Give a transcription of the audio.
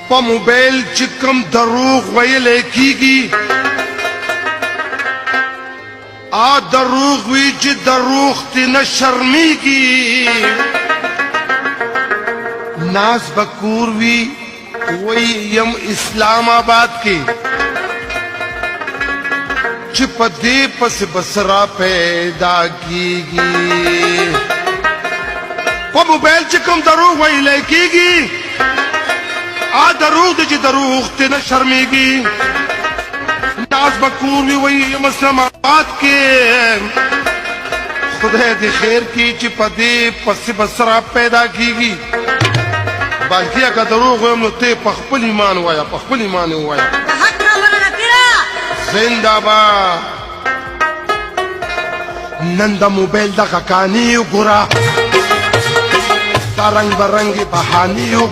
په موبایل چې کوم دروغ ویلی کیږي دروغ وی چې دروغ تی نه شرمیږي ناز بکور وی وی یم اسلام آباد کې چې په دې پس بسرا پیدا کیږي په موبایل چې کوم دروغ ویلی کیږي دروغ دی چې دروغ تی نه شرمیږي ناز بکور وی وی یم اسلام آباد کې خدای دې خیر کی چې په دې پس بسرا پیدا کیږي بلکې اگه دروغ ویم نو ته په خپل ایمان ووایه په خپل ایمان ووایه زنده باد نن د موبایل دغه کانې وګوره دا رنګ برنګې بهانې